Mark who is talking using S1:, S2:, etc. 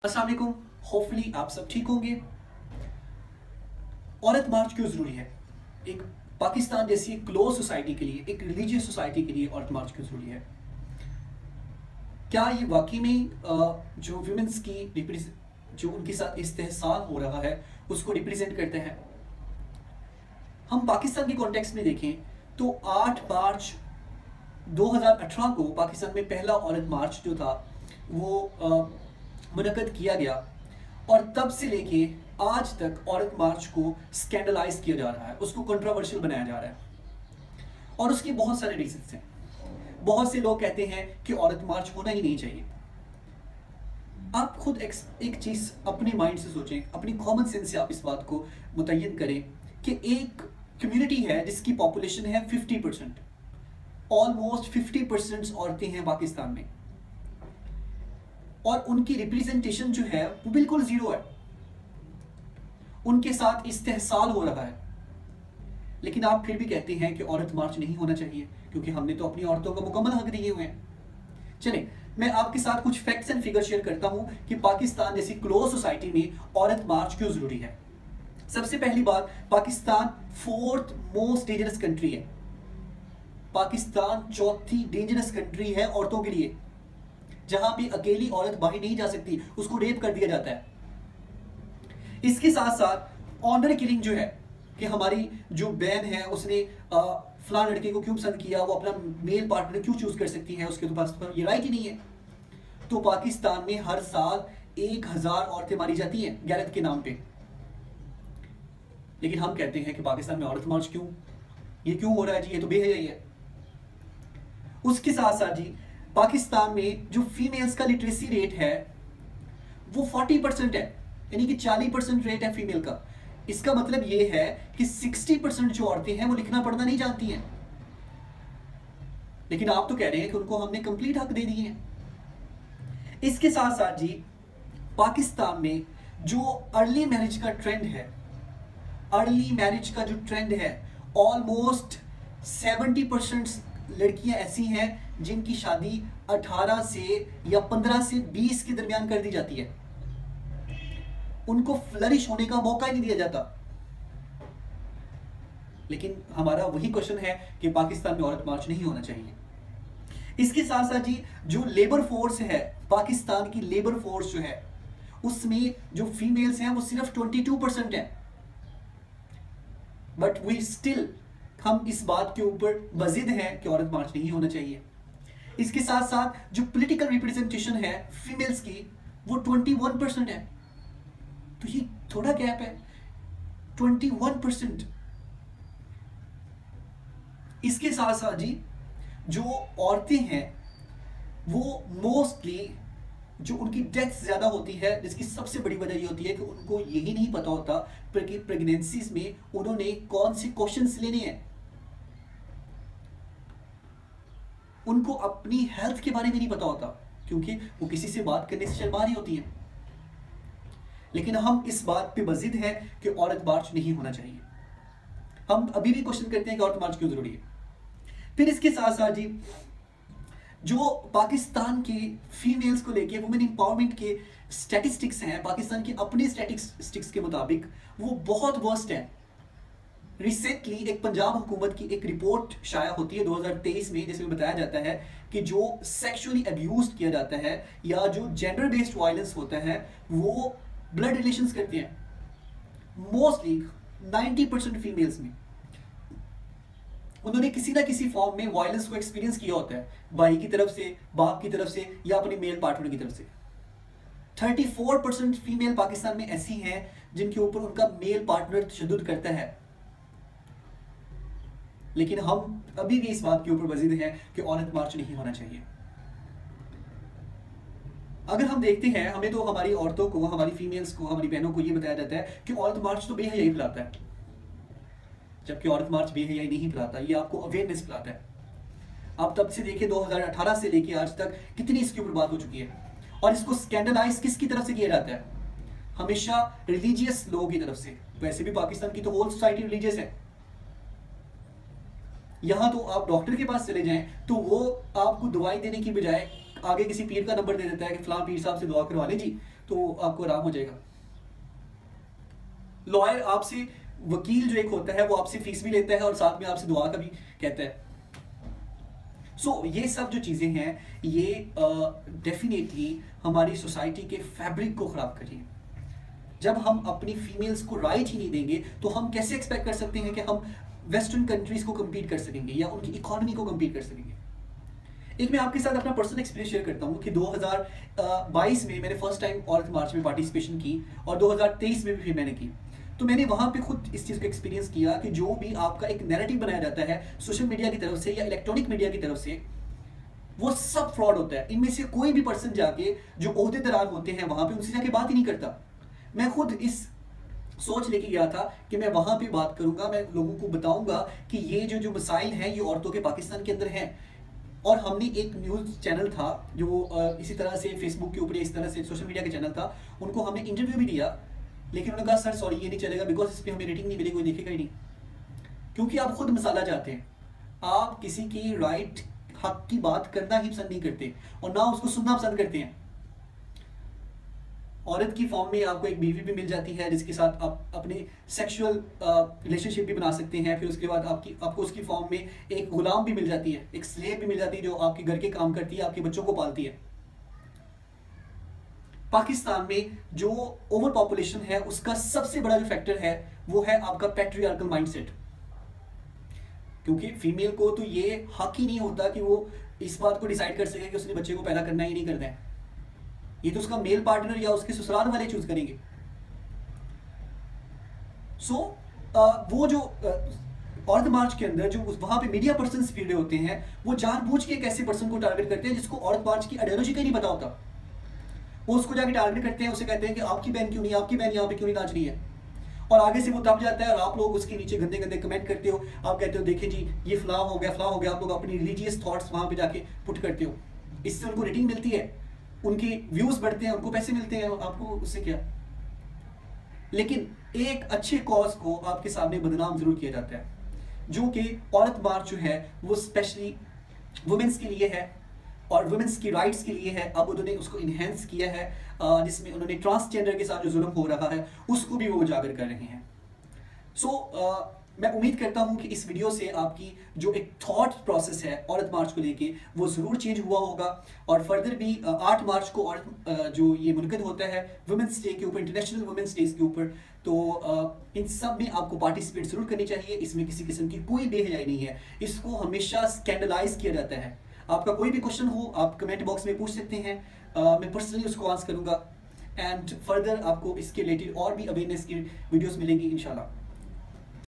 S1: अस्सलाम वालेकुम। होपफुली आप सब ठीक होंगे। औरत मार्च क्यों जरूरी है? एक पाकिस्तान जैसी क्लोज सोसाइटी के लिए, एक रिलीजियस सोसाइटी के लिए औरत मार्च क्यों जरूरी है? क्या ये वाकई में जो वुमेन्स की जो उनके साथ इस्तेहसाल हो रहा है उसको रिप्रेजेंट करते हैं? हम पाकिस्तान के कॉन्टेक्स्ट में देखें तो 8 मार्च 2018 को पाकिस्तान में पहला औरत मार्च जो था वो मुनक्कद किया गया और तब से लेके आज तक औरत मार्च को स्कैंडलाइज किया जा रहा है, उसको कंट्रोवर्शियल बनाया जा रहा है और उसके बहुत सारे रीजंस हैं। बहुत से लोग कहते हैं कि औरत मार्च होना ही नहीं चाहिए। आप खुद एक चीज अपने माइंड से सोचें, अपनी कॉमन सेंस से आप इस बात को मुतय्यन करें कि एक कम्युनिटी है जिसकी पॉपुलेशन है 50%, ऑलमोस्ट 50% औरतें हैं पाकिस्तान में और उनकी रिप्रेजेंटेशन जो है वो बिल्कुल जीरो है, उनके साथ इस्तेहसाल हो रहा है। लेकिन आप फिर भी कहते हैं कि औरत मार्च नहीं होना चाहिए क्योंकि हमने तो अपनी औरतों को मुकम्मल हक दिए हुए हैं। चलें, मैं आपके साथ कुछ फैक्ट्स एंड फिगर शेयर करता हूं कि पाकिस्तान जैसी क्लोज सोसाइटी में औरत मार्च क्यों जरूरी है। सबसे पहली बात, Pakistan 4th most dangerous country है। पाकिस्तान चौथी डेंजरस कंट्री है औरतों के लिए, जहां पे अकेली औरत बाहर नहीं जा सकती, उसको रेप कर दिया जाता है। इसके साथ साथ ऑनर किलिंग जो है कि हमारी जो बहन है उसने फलां लड़के को क्यों पसंद किया, वो अपना मेल पार्टनर क्यों चूज कर सकती है, उसके पास ये राइट ही नहीं है। तो पाकिस्तान में हर साल 1000 औरतें मारी जाती हैं गैरत के नाम पे। लेकिन हम कहते हैं कि पाकिस्तान में औरत मार्च क्यों, ये क्यों हो रहा है जी, ये तो बेहयाई है। उसके साथ साथ जी पाकिस्तान में जो फीमेल्स का लिटरेसी रेट है वो 40% है, यानी कि 40% रेट है फीमेल का। इसका मतलब ये है कि 60% जो औरतें हैं वो लिखना पढ़ना नहीं जानती हैं। लेकिन आप तो कह रहे हैं कि उनको हमने कंप्लीट हक दे दिए हैं। इसके साथ साथ जी पाकिस्तान में जो अर्ली मैरिज का ट्रेंड है, अर्ली मैरिज का जो ट्रेंड है, ऑलमोस्ट 70% लड़कियां ऐसी हैं जिनकी शादी 18 से या 15 से 20 के दरमियान कर दी जाती है, उनको फ्लरिश होने का मौका ही नहीं दिया जाता। लेकिन हमारा वही क्वेश्चन है कि पाकिस्तान में औरत मार्च नहीं होना चाहिए। इसके साथ साथ जी जो लेबर फोर्स है, पाकिस्तान की लेबर फोर्स जो है उसमें जो फीमेल्स हैं वो सिर्फ 22% है। बट वी स्टिल, हम इस बात के ऊपर बजिद हैं कि औरत मार्च नहीं होना चाहिए। इसके साथ साथ जो पॉलिटिकल रिप्रेजेंटेशन है फीमेल्स की वो 21% है। तो ये थोड़ा गैप है, 21%। इसके साथ साथ जी जो औरतें हैं वो मोस्टली जो उनकी डेथ ज्यादा होती है, जिसकी सबसे बड़ी वजह ये होती है कि उनको यही नहीं पता होता कि प्रेगनेंसीज में उन्होंने कौन से क्वेश्चंस लेने हैं, उनको अपनी हेल्थ के बारे में नहीं पता होता क्योंकि वो किसी से बात करने से शर्मा रही होती हैं। लेकिन हम इस बात पे बजिद हैं कि औरत मार्च नहीं होना चाहिए। हम अभी भी क्वेश्चन करते हैं कि औरत मार्च क्यों जरूरी है। फिर इसके साथ साथ जी जो पाकिस्तान के फीमेल्स को लेके वुमेन एम्पावरमेंट के स्टैटिस्टिक्स हैं, पाकिस्तान के अपने स्टैटिस्टिक्स के मुताबिक वो बहुत वर्स्ट है। रिसेंटली एक पंजाब हुकूमत की एक रिपोर्ट शाया होती है 2023 में, जिसमें बताया जाता है कि जो सेक्सुअली अब्यूज किया जाता है या जो जेंडर बेस्ड वायलेंस होता है वो ब्लड रिलेशंस करते हैं। मोस्टली 90% फीमेल्स में उन्होंने किसी ना किसी फॉर्म में वायलेंस को एक्सपीरियंस किया होता है, भाई की तरफ से, बाप की तरफ से या अपने मेल पार्टनर की तरफ से। 34% फीमेल पाकिस्तान में ऐसी हैं जिनके ऊपर उनका मेल पार्टनर तशद्दुद करता है। लेकिन हम अभी भी इस बात के ऊपर बजिद हैं कि औरत मार्च नहीं होना चाहिए। अगर हम देखते हैं, हमें तो हमारी औरतों को, हमारी फीमेल्स को, हमारी बहनों को यह बताया जाता है कि औरत मार्च तो बेहयाई फैलाता है, जबकि औरत मार्च बेहयाई नहीं फैलाता, ये आपको अवेयरनेस फैलाता है। आप तब से देखिए 2018 से लेके आज तक कितनी इसके ऊपर बात हो चुकी है और इसको स्कैंडलाइज किसकी तरफ से किया जाता है? हमेशा रिलीजियस लोगों की तरफ से। वैसे भी पाकिस्तान की तो होल सोसाइटी रिलीजियस है। यहां तो आप डॉक्टर के पास चले जाएं तो वो आपको दवाई देने की बजाय आगे किसी पीर का नंबर दे देता है कि फलां पीर साहब से दुआ करवा लें जी, तो आपको आराम हो जाएगा। लॉयर आपसे, वकील जो एक होता है वो आपसे फीस भी लेता है और साथ में आपसे दुआ का भी कहता है। ये सब जो चीजें हैं ये डेफिनेटली हमारी सोसाइटी के फैब्रिक को खराब कर रही है। जब हम अपनी फीमेल्स को राइट ही नहीं देंगे तो हम कैसे एक्सपेक्ट कर सकते हैं कि हम वेस्टर्न कंट्रीज को कम्पीट कर सकेंगे या उनकी इकोनॉमी को कम्पीट कर सकेंगे। एक मैं आपके साथ अपना पर्सनल एक्सपीरियंस शेयर करता हूँ कि 2022 में मैंने फर्स्ट टाइम औरत मार्च में पार्टिसिपेशन की और 2023 में भी फिर मैंने की। तो मैंने वहां पे खुद इस चीज़ को एक्सपीरियंस किया कि जो भी आपका एक नैरेटिव बनाया जाता है सोशल मीडिया की तरफ से या इलेक्ट्रॉनिक मीडिया की तरफ से, वो सब फ्रॉड होता है। इनमें से कोई भी पर्सन जाके जो ओहदेदार होते हैं वहां पे उनसे जाके बात ही नहीं करता। मैं खुद इस सोच लेके गया था कि मैं वहां पे बात करूंगा, मैं लोगों को बताऊंगा कि ये जो मसाइल हैं ये औरतों के पाकिस्तान के अंदर हैं। और हमने एक न्यूज़ चैनल था जो इसी तरह से फेसबुक के ऊपर इस तरह से सोशल मीडिया का चैनल था, उनको हमने इंटरव्यू भी दिया, लेकिन उन्होंने कहा सर सॉरी ये नहीं चलेगा बिकॉज इस पर हमें रेटिंग नहीं मिलेगी, कोई देखेगा ही नहीं। क्योंकि आप खुद मसाला चाहते हैं, आप किसी की राइट हक की बात करना ही पसंद नहीं करते और ना उसको सुनना पसंद करते हैं। औरत की फॉर्म में आपको एक बीवी भी मिल जाती है जिसके साथ आप अपने सेक्सुअल रिलेशनशिप भी बना सकते हैं। फिर उसके बाद आपको उसकी फॉर्म में एक गुलाम भी मिल जाती है, एक स्लेव भी मिल जाती है जो आपके घर के काम करती है, आपके बच्चों को पालती है। पाकिस्तान में जो ओवर पॉपुलेशन है उसका सबसे बड़ा जो फैक्टर है वो है आपका पैट्रियार्कल माइंडसेट। क्योंकि फीमेल को तो ये हक ही नहीं होता कि वो इस बात को डिसाइड कर सके कि उसने बच्चे को पैदा करना ही नहीं करना है, ये तो उसका मेल पार्टनर या उसके ससुराल वाले चूज करेंगे। वो जो औरत मार्च के अंदर जो वहां पे मीडिया पर्सन फिर होते हैं वो जानबूझ के एक ऐसे पर्सन को टारगेट करते हैं जिसको औरत मार्च की आइडियोलॉजी का ही नहीं पता होता। वो उसको जाके टारगेट करते हैं, उसे कहते हैं कि आपकी बहन क्यों नहीं, आपकी बहन यहाँ पे क्यों नहीं नाच रही है, और आगे से वो दब जाता है और आप लोग उसके नीचे गंदे गंदे कमेंट करते हो। आप कहते हो देखिए जी ये फलां हो गया फलां हो गया, आप लोग अपनी रिलीजियस थॉट्स वहां पे जाके पुट करते हो। इससे उनको रेटिंग मिलती है, उनके व्यूज बढ़ते हैं, उनको पैसे मिलते हैं, आपको उससे क्या। लेकिन एक अच्छे कॉज को आपके सामने बदनाम जरूर किया जाता है, जो कि औरत मार्च जो है वो स्पेशली वुमेन्स के लिए है और वुमेन्स की राइट्स के लिए है। अब उन्होंने उसको इनहेंस किया है, जिसमें उन्होंने ट्रांसजेंडर के साथ जो जुल्म हो रहा है उसको भी वो उजागर कर रहे हैं। मैं उम्मीद करता हूं कि इस वीडियो से आपकी जो एक थॉट प्रोसेस है औरत मार्च को लेके वो ज़रूर चेंज हुआ होगा। और फर्दर भी 8 मार्च को औरत जो ये मुनक़िद होता है वुमेन्स डे के ऊपर, इंटरनेशनल वुमेन्स डेज के ऊपर, तो इन सब में आपको पार्टिसिपेट जरूर करनी चाहिए। इसमें किसी किस्म की कोई बेहयाई नहीं है, इसको हमेशा स्कैंडलाइज किया जाता है। आपका कोई भी क्वेश्चन हो आप कमेंट बॉक्स में पूछ सकते हैं, मैं पर्सनली उसको आंसर करूंगा। एंड फर्दर आपको इसके रिलेटेड और भी अवेयरनेस की वीडियोस मिलेंगी इंशाल्लाह।